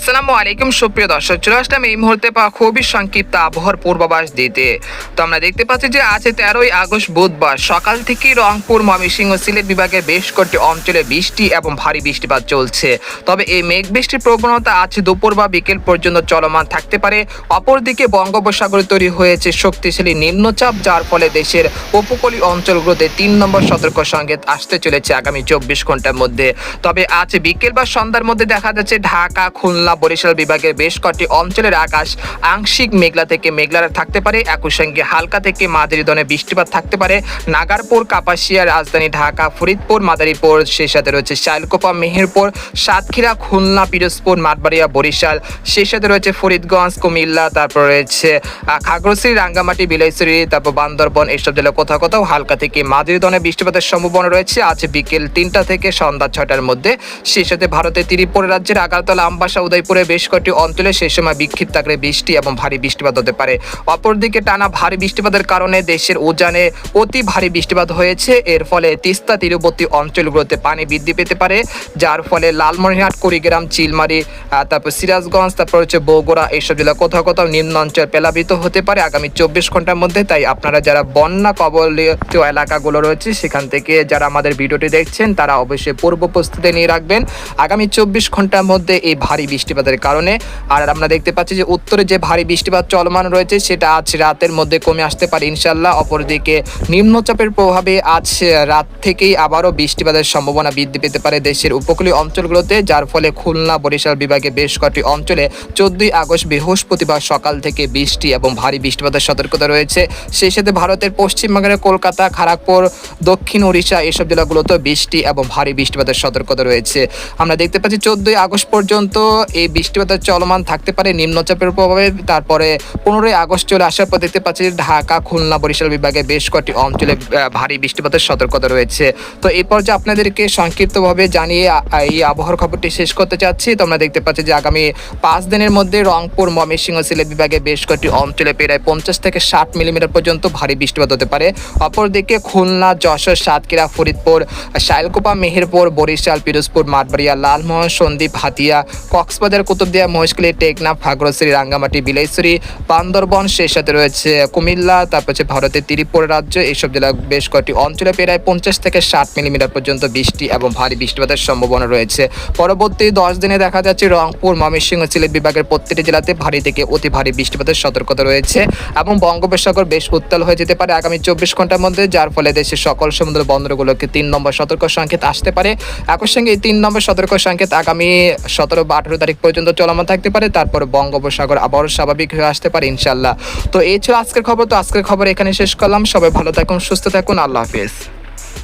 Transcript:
আসসালামু আলাইকুম সুপ্রিয় দর্শক, চলে আসলাম এই মুহূর্তে পাওয়া খুবই সংক্ষিপ্ত আবহাওয়ার পূর্বাভাস দিতে। তো আমরা দেখতে পাচ্ছি যে আজ 13ই আগস্ট বুধবার সকাল থেকে রংপুর, ময়মনসিংহ, সিলেট বিভাগের বেশ কয়েকটি অঞ্চলে বৃষ্টি এবং ভারী বৃষ্টিপাত চলছে। তবে এই মেঘ বৃষ্টির প্রবণতা আজ দুপুর বা বিকেল পর্যন্ত চলমান থাকতে পারে। অপরদিকে বঙ্গোপসাগরে তৈরি হয়েছে শক্তিশালী নিম্নচাপ, যার ফলে দেশের উপকূলীয় অঞ্চলগুলোতে 3 নম্বর সতর্ক সংকেত আসতে চলেছে আগামী 24 ঘন্টার মধ্যে। তবে আজ বিকেল বা সন্ধ্যার মধ্যে দেখা যাচ্ছে ঢাকা, খুলনা, বরিশাল বিভাগের বেশ কয়েকটি অঞ্চলের আকাশ আংশিক মেঘলা থেকে মেঘলা থাকতে পারে। একই সঙ্গে হালকা থেকে মাঝারি ধরনের বৃষ্টিপাত থাকতে পারে নাগারপুর, কাপাসিয়া, রাজধানী ঢাকা, ফরিদপুর, মাদারীপুর, সেই সাথে রয়েছে শাইলকোপা, মেহেরপুর, সাতক্ষীরা, খুলনা, পিরোজপুর, মাঠবাড়িয়া, বরিশাল, সেই সাথে রয়েছে ফরিদগঞ্জ, কুমিল্লা, তারপর রয়েছে খাগড়াছড়ি, রাঙ্গামাটি, বিলাইছড়ি, তারপর বান্দরবন, এইসব জেলায় কোথাও কোথাও হালকা থেকে মাঝারি ধরনের বৃষ্টিপাতের সম্ভাবনা রয়েছে আজ বিকেল 3টা থেকে সন্ধ্যা 6টার মধ্যে। সেই সাথে ভারতের ত্রিপুরা রাজ্যের আগারতলা, আমবাসা, উদয়পুরে বেশ কয়েকটি অঞ্চলে সেই সময় বিক্ষিপ্ত আকারে বৃষ্টি এবং ভারী বৃষ্টিপাত হতে পারে। অপরদিকে টানা ভারী বৃষ্টিপাতের কারণে দেশের উজানে অতি ভারী বৃষ্টিপাত হয়েছে। এর ফলে তিস্তা তীরবর্তী অঞ্চলগুলোতে পানি বৃদ্ধি পেতে পারে, যার ফলে লালমনিরহাট, কুড়িগ্রাম, চিলমারি, তারপর সিরাজগঞ্জ, তারপর হচ্ছে বগুড়া, এইসব জেলা কোথাও কোথাও নিম্ন অঞ্চল প্লাবিত হতে পারে আগামী 24 ঘন্টার মধ্যে। তাই আপনারা যারা বন্যা কবলিত এলাকাগুলো রয়েছে সেখান থেকে যারা আমাদের ভিডিওটি দেখছেন তারা অবশ্যই পূর্ব প্রস্তুতি নিয়ে রাখবেন আগামী 24 ঘন্টার মধ্যে এই ভারী বৃষ্টিপাতের কারণে। আর আমরা দেখতে পাচ্ছি যে উত্তরে যে ভারী বৃষ্টিপাত চলমান রয়েছে সেটা আজ রাতের মধ্যে কমে আসতে পারে ইনশাল্লাহ। অপরদিকে নিম্নচাপের প্রভাবে আজ রাত থেকেই আবারও বৃষ্টিপাতের সম্ভাবনা বৃদ্ধি পেতে পারে দেশের উপকূলীয় অঞ্চলগুলোতে, যার ফলে খুলনা, বরিশাল বিভাগে বেশ কয়েকটি অঞ্চলে 14ই আগস্ট বৃহস্পতিবার সকাল থেকে বৃষ্টি এবং ভারী বৃষ্টিপাতের সতর্কতা রয়েছে। সেই সাথে ভারতের পশ্চিমবঙ্গের কলকাতা, খড়গপুর, দক্ষিণ ওড়িশা, এসব জেলাগুলোতে বৃষ্টি এবং ভারী বৃষ্টিপাতের সতর্কতা রয়েছে। আমরা দেখতে পাচ্ছি 14ই আগস্ট পর্যন্ত এই বৃষ্টিপাতের চলমান থাকতে পারে নিম্নচাপের প্রভাবে। তারপরে 15ই আগস্ট চলে আসার পর দেখতে পাচ্ছি ঢাকা, খুলনা, বরিশাল বিভাগে বেশ কয়েকটি অঞ্চলে ভারী বৃষ্টিপাতের সতর্কতা রয়েছে। তো এই পর্যায়ে আপনাদেরকে সংক্ষিপ্তভাবে জানিয়ে এই আবহাওয়ার খবরটি শেষ করতে চাচ্ছি। তো আমরা দেখতে পাচ্ছি যে আগামী 5 দিনের মধ্যে রংপুর, ময়মনসিংহ, সিলেট বিভাগে বেশ কয়েকটি অঞ্চলে প্রায় 50 থেকে 60 মিলিমিটার পর্যন্ত ভারী বৃষ্টিপাত হতে পারে। অপরদিকে খুলনা, যশোর, সাতক্ষীরা, ফরিদপুর, শাইলকোপা, মেহেরপুর, বরিশাল, পিরোজপুর, মাঠবাড়িয়া, লালমোহন, সন্দ্বীপ, হাতিয়া, কক্সবাজার, কুতুবদিয়া, মহেশখালী, টেকনাফ, খাগড়াছড়ি, রাঙ্গামাটি, বিলাইছড়ি, বান্দরবন, সেই সাথে রয়েছে কুমিল্লা, তারপর হচ্ছে ভারতের ত্রিপুরা রাজ্য, এইসব জেলা বেশ কয়েকটি অঞ্চলে প্রায় 50 থেকে 60 মিলিমিটার পর্যন্ত বৃষ্টি এবং ভারী বৃষ্টিপাতের সম্ভাবনা রয়েছে। পরবর্তী 10 দিনে দেখা যাচ্ছে রংপুর, ময়মনসিংহ, সিলেট বিভাগের প্রতিটি জেলাতে ভারী থেকে অতি ভারী বৃষ্টিপাতের সতর্কতা রয়েছে এবং বঙ্গোপসাগর বেশ উত্তাল হয়ে যেতে পারে আগামী 24 ঘন্টার মধ্যে, যার ফলে দেশের সকল সমুদ্র বন্দরগুলোকে 3 নম্বর সতর্ক সংকেত আসতে পারে। একই সঙ্গে এই 3 নম্বর সতর্ক সংকেত আগামী 17 বা 18 তারিখ পর্যন্ত চলমান থাকতে পারে। তারপর বঙ্গোপসাগর আবারও স্বাভাবিক হয়ে আসতে পারে ইনশাল্লাহ। তো এই ছিল আজকের খবর। তো আজকের খবর এখানে শেষ করলাম। সবাই ভালো থাকুন, সুস্থ থাকুন, আল্লাহ হাফেজ।